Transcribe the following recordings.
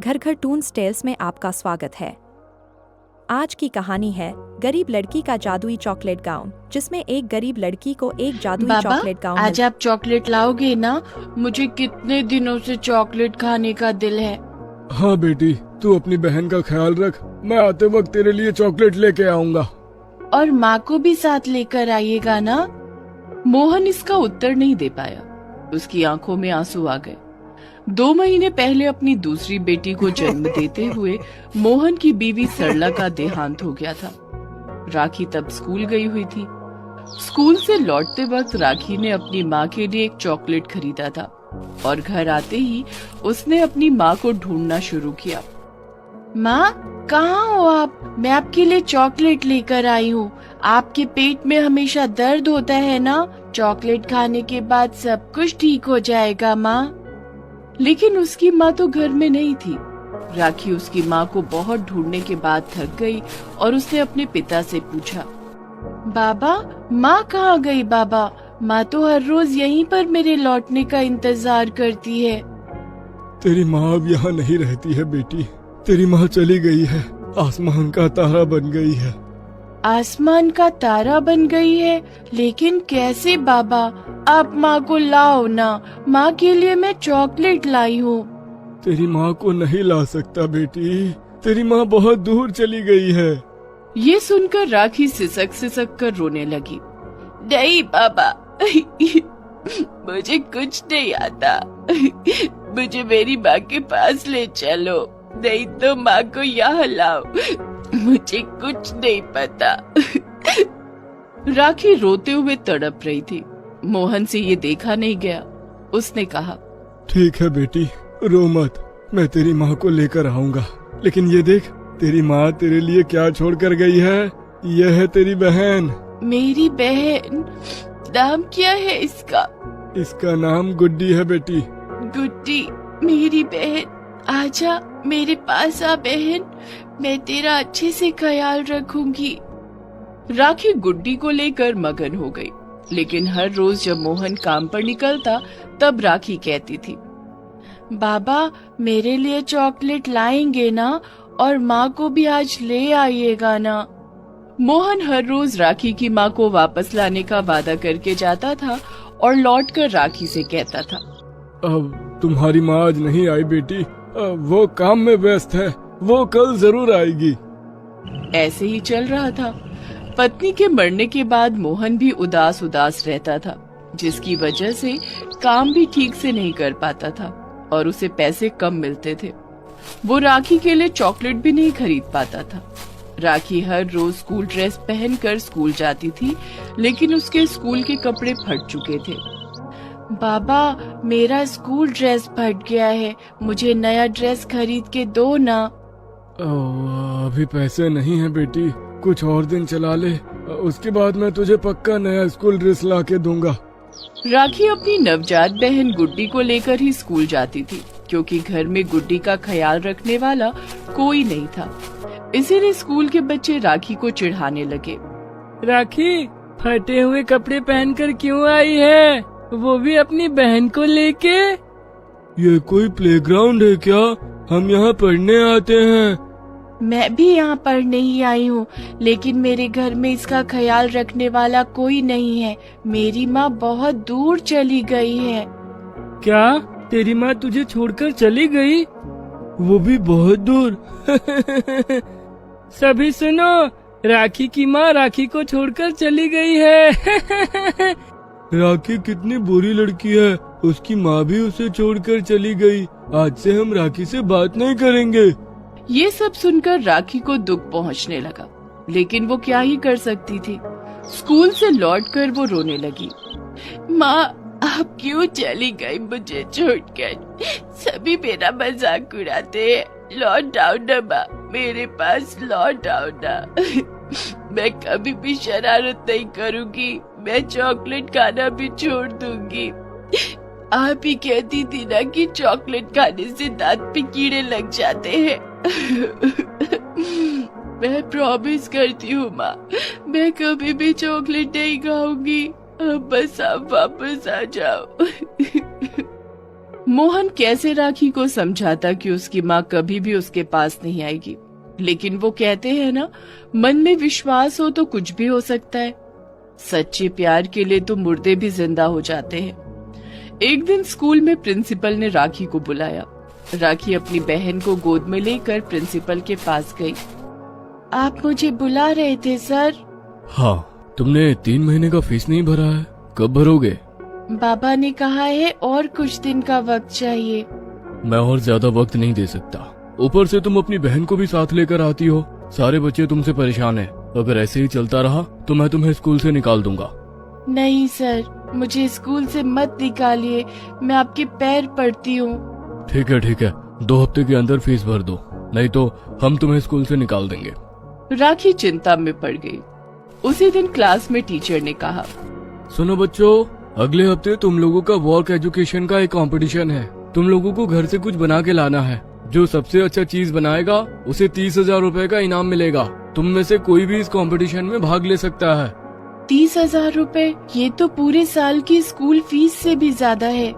घर घर Toons tales में आपका स्वागत है। आज की कहानी है गरीब लड़की का जादुई चॉकलेट गाउन, जिसमें एक गरीब लड़की को एक जादुई चॉकलेट गाउन आज आप चॉकलेट लाओगे ना? मुझे कितने दिनों से चॉकलेट खाने का दिल है। हाँ बेटी, तू अपनी बहन का ख्याल रख, मैं आते वक्त तेरे लिए चॉकलेट लेके आऊंगा। और माँ को भी साथ लेकर आइएगा ना? मोहन इसका उत्तर नहीं दे पाया। उसकी आंखों में आंसू आ गए। 2 महीने पहले अपनी दूसरी बेटी को जन्म देते हुए मोहन की बीवी सरला का देहांत हो गया था। राखी तब स्कूल गई हुई थी। स्कूल से लौटते वक्त राखी ने अपनी माँ के लिए एक चॉकलेट खरीदा था और घर आते ही उसने अपनी माँ को ढूंढना शुरू किया। माँ, कहाँ हो आप? मैं आपके लिए चॉकलेट लेकर आई हूँ। आपके पेट में हमेशा दर्द होता है ना? चॉकलेट खाने के बाद सब कुछ ठीक हो जाएगा माँ। लेकिन उसकी माँ तो घर में नहीं थी। राखी उसकी माँ को बहुत ढूंढने के बाद थक गई और उसने अपने पिता से पूछा, बाबा, माँ कहाँ गई बाबा? माँ तो हर रोज यहीं पर मेरे लौटने का इंतजार करती है। तेरी माँ अब यहाँ नहीं रहती है बेटी, तेरी माँ चली गई है, आसमान का तारा बन गई है। आसमान का तारा बन गई है? लेकिन कैसे बाबा? आप माँ को लाओ ना, माँ के लिए मैं चॉकलेट लाई हूँ। तेरी माँ को नहीं ला सकता बेटी, तेरी माँ बहुत दूर चली गई है। ये सुनकर राखी सिसक सिसक कर रोने लगी। नहीं बाबा, मुझे कुछ नहीं आता। मुझे मेरी माँ के पास ले चलो, नहीं तो माँ को यहाँ लाओ। मुझे कुछ नहीं पता। राखी रोते हुए तड़प रही थी। मोहन से ये देखा नहीं गया। उसने कहा, ठीक है बेटी, रो मत, मैं तेरी माँ को लेकर आऊंगा। लेकिन ये देख, तेरी माँ तेरे लिए क्या छोड़ कर गई है। यह है तेरी बहन। मेरी बहन? नाम क्या है इसका? इसका नाम गुड्डी है बेटी। गुड्डी, मेरी बहन, आजा मेरे पास आ बहन, मैं तेरा अच्छे से ख्याल रखूंगी। राखी गुड्डी को लेकर मगन हो गई। लेकिन हर रोज जब मोहन काम पर निकलता तब राखी कहती थी, बाबा मेरे लिए चॉकलेट लाएंगे ना? और माँ को भी आज ले आइएगा ना? मोहन हर रोज राखी की माँ को वापस लाने का वादा करके जाता था और लौटकर राखी से कहता था, अब तुम्हारी माँ आज नहीं आई बेटी, वो काम में व्यस्त है, वो कल जरूर आएगी। ऐसे ही चल रहा था। पत्नी के मरने के बाद मोहन भी उदास उदास रहता था, जिसकी वजह से काम भी ठीक से नहीं कर पाता था और उसे पैसे कम मिलते थे। वो राखी के लिए चॉकलेट भी नहीं खरीद पाता था। राखी हर रोज स्कूल ड्रेस पहनकर स्कूल जाती थी, लेकिन उसके स्कूल के कपड़े फट चुके थे। बाबा, मेरा स्कूल ड्रेस फट गया है, मुझे नया ड्रेस खरीद के दो ना। अभी पैसे नहीं है बेटी, कुछ और दिन चला ले, उसके बाद मैं तुझे पक्का नया स्कूल ड्रेस ला के दूंगा। राखी अपनी नवजात बहन गुड्डी को लेकर ही स्कूल जाती थी, क्योंकि घर में गुड्डी का ख्याल रखने वाला कोई नहीं था। इसीलिए स्कूल के बच्चे राखी को चिढ़ाने लगे। राखी, फटे हुए कपड़े पहनकर क्यों आई है, वो भी अपनी बहन को लेके? ये कोई प्लेग्राउंड है क्या? हम यहाँ पढ़ने आते हैं। मैं भी यहाँ पढ़ने ही आई हूँ, लेकिन मेरे घर में इसका ख्याल रखने वाला कोई नहीं है। मेरी माँ बहुत दूर चली गई है। क्या तेरी माँ तुझे छोड़कर चली गई? वो भी बहुत दूर? सभी सुनो, राखी की माँ राखी को छोड़कर चली गई है। राखी कितनी बुरी लड़की है, उसकी माँ भी उसे छोड़कर चली गई। आज से हम राखी से बात नहीं करेंगे। ये सब सुनकर राखी को दुख पहुंचने लगा, लेकिन वो क्या ही कर सकती थी। स्कूल से लौटकर वो रोने लगी। माँ, आप क्यों चली गई मुझे छोड़कर? सभी मेरा मजाक उड़ाते हैं। लौट आओ ना माँ, मेरे पास लौट आओ ना। मैं कभी भी शरारत नहीं करूँगी, मैं चॉकलेट खाना भी छोड़ दूंगी। आप ही कहती थी ना कि चॉकलेट खाने से दांत पे कीड़े लग जाते हैं। मैं प्रॉमिस करती हूँ माँ, मैं कभी भी चॉकलेट नहीं खाऊंगी। अब बस आप वापस आ जाओ। मोहन कैसे राखी को समझाता कि उसकी माँ कभी भी उसके पास नहीं आएगी, लेकिन वो कहते हैं ना, मन में विश्वास हो तो कुछ भी हो सकता है। सच्चे प्यार के लिए तो मुर्दे भी जिंदा हो जाते हैं। एक दिन स्कूल में प्रिंसिपल ने राखी को बुलाया। राखी अपनी बहन को गोद में लेकर प्रिंसिपल के पास गई। आप मुझे बुला रहे थे सर? हाँ, तुमने 3 महीने का फीस नहीं भरा है, कब भरोगे? बाबा ने कहा है और कुछ दिन का वक्त चाहिए। मैं और ज्यादा वक्त नहीं दे सकता। ऊपर से तुम अपनी बहन को भी साथ लेकर आती हो। सारे बच्चे तुमसे परेशान हैं। अगर ऐसे ही चलता रहा तो मैं तुम्हें स्कूल से निकाल दूंगा। नहीं सर, मुझे स्कूल से मत निकालिए, मैं आपके पैर पड़ती हूँ। ठीक है, 2 हफ्ते के अंदर फीस भर दो, नहीं तो हम तुम्हें स्कूल से निकाल देंगे। राखी चिंता में पड़ गई। उसी दिन क्लास में टीचर ने कहा, सुनो बच्चों, अगले हफ्ते तुम लोगों का वर्क एजुकेशन का एक कंपटीशन है। तुम लोगों को घर से कुछ बना के लाना है। जो सबसे अच्छा चीज बनाएगा उसे 30,000 रूपए का इनाम मिलेगा। तुम में से कोई भी इस कंपटीशन में भाग ले सकता है। 30,000 रूपए? ये तो पूरे साल की स्कूल फीस से भी ज्यादा है।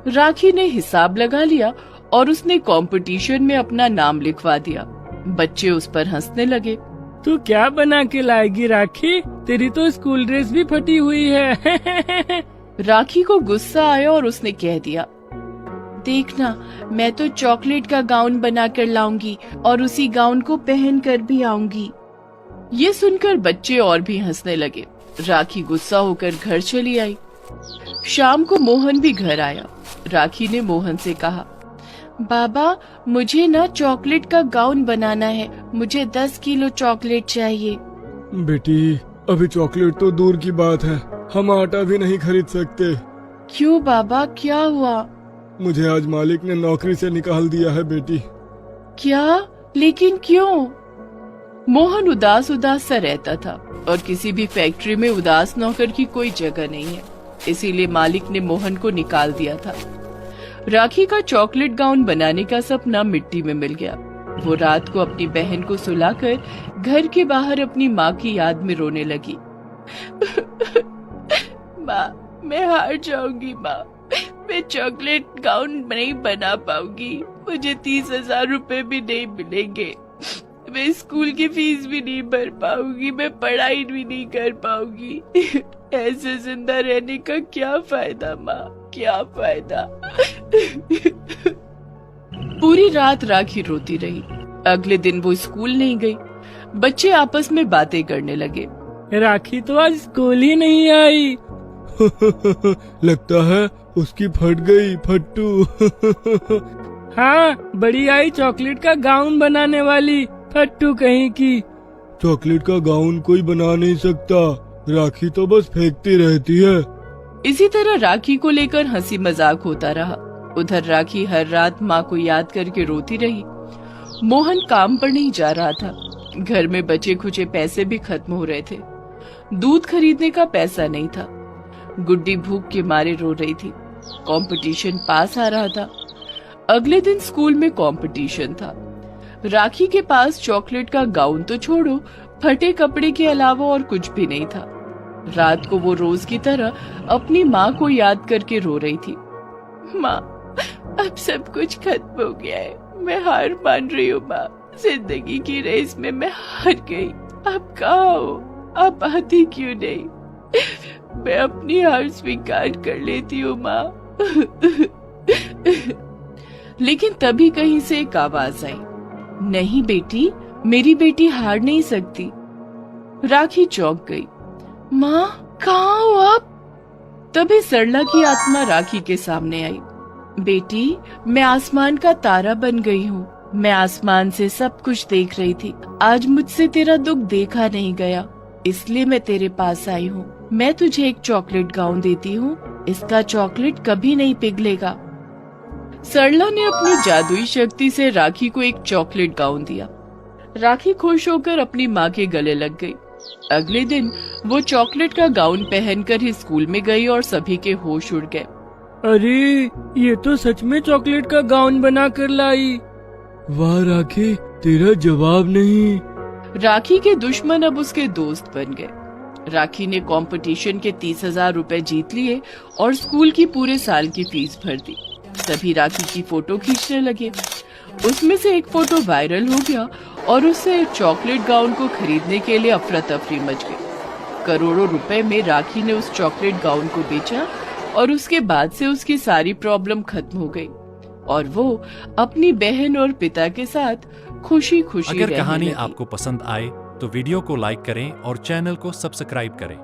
राखी ने हिसाब लगा लिया और उसने कंपटीशन में अपना नाम लिखवा दिया। बच्चे उस पर हंसने लगे। तू क्या बना के लाएगी राखी? तेरी तो स्कूल ड्रेस भी फटी हुई है। राखी को गुस्सा आया और उसने कह दिया, देखना, मैं तो चॉकलेट का गाउन बनाकर लाऊंगी और उसी गाउन को पहन कर भी आऊंगी। ये सुनकर बच्चे और भी हंसने लगे। राखी गुस्सा होकर घर चली आई। शाम को मोहन भी घर आया। राखी ने मोहन से कहा, बाबा, मुझे ना चॉकलेट का गाउन बनाना है, मुझे 10 किलो चॉकलेट चाहिए। बेटी, अभी चॉकलेट तो दूर की बात है, हम आटा भी नहीं खरीद सकते। क्यों बाबा, क्या हुआ? मुझे आज मालिक ने नौकरी से निकाल दिया है बेटी। क्या? लेकिन क्यों? मोहन उदास उदास सा रहता था और किसी भी फैक्ट्री में उदास नौकर की कोई जगह नहीं है, इसीलिए मालिक ने मोहन को निकाल दिया था। राखी का चॉकलेट गाउन बनाने का सपना मिट्टी में मिल गया। वो रात को अपनी बहन को सुलाकर घर के बाहर अपनी माँ की याद में रोने लगी। माँ, मैं हार जाऊंगी माँ, मैं चॉकलेट गाउन नहीं बना पाऊंगी, मुझे 30,000 रूपए भी नहीं मिलेंगे, मैं स्कूल की फीस भी नहीं भर पाऊंगी, मैं पढ़ाई भी नहीं कर पाऊंगी। ऐसे जिंदा रहने का क्या फायदा माँ, क्या फायदा। पूरी रात राखी रोती रही। अगले दिन वो स्कूल नहीं गई। बच्चे आपस में बातें करने लगे। राखी तो आज स्कूल ही नहीं आई। लगता है उसकी फट गई फट्टू। हाँ, बड़ी आई चॉकलेट का गाउन बनाने वाली, फट्टू कहीं की। चॉकलेट का गाउन कोई बना नहीं सकता, राखी तो बस फेंकती रहती है। इसी तरह राखी को लेकर हंसी मजाक होता रहा। उधर राखी हर रात माँ को याद करके रोती रही। मोहन काम पर नहीं जा रहा था। घर में बचे खुचे पैसे भी खत्म हो रहे थे। दूध खरीदने का पैसा नहीं था। गुड्डी भूख के मारे रो रही थी। कंपटीशन पास आ रहा था। अगले दिन स्कूल में कंपटीशन था। राखी के पास चॉकलेट का गाउन तो छोड़ो, फटे कपड़े के अलावा और कुछ भी नहीं था। रात को वो रोज की तरह अपनी माँ को याद करके रो रही थी। माँ, अब सब कुछ खत्म हो गया है, मैं हार मान रही हूँ माँ, जिंदगी की रेस में मैं हार गई। आप कहाँ हो? आप आती क्यों नहीं? मैं अपनी हार स्वीकार कर लेती हूँ माँ। लेकिन तभी कहीं से एक आवाज आई, नहीं बेटी, मेरी बेटी हार नहीं सकती। राखी चौंक गई। माँ, कहाँ हो आप? तभी सरला की आत्मा राखी के सामने आई। बेटी, मैं आसमान का तारा बन गई हूँ। मैं आसमान से सब कुछ देख रही थी। आज मुझसे तेरा दुख देखा नहीं गया, इसलिए मैं तेरे पास आई हूँ। मैं तुझे एक चॉकलेट गाउन देती हूँ, इसका चॉकलेट कभी नहीं पिघलेगा। सरला ने अपनी जादुई शक्ति से राखी को एक चॉकलेट गाउन दिया। राखी खुश होकर अपनी माँ के गले लग गई। अगले दिन वो चॉकलेट का गाउन पहनकर ही स्कूल में गई और सभी के होश उड़ गए। अरे, ये तो सच में चॉकलेट का गाउन बना कर लाई। वाह राखी, तेरा जवाब नहीं। राखी के दुश्मन अब उसके दोस्त बन गए। राखी ने कंपटीशन के 30,000 रूपए जीत लिए और स्कूल की पूरे साल की फीस भर दी। सभी राखी की फोटो खींचने लगे। उसमें से एक फोटो वायरल हो गया और उससे चॉकलेट गाउन को खरीदने के लिए अफरा तफरी मच गई। करोड़ों रुपए में राखी ने उस चॉकलेट गाउन को बेचा और उसके बाद से उसकी सारी प्रॉब्लम खत्म हो गई और वो अपनी बहन और पिता के साथ खुशी खुशी अगर कहानी आपको पसंद आए तो वीडियो को लाइक करें और चैनल को सब्सक्राइब करें।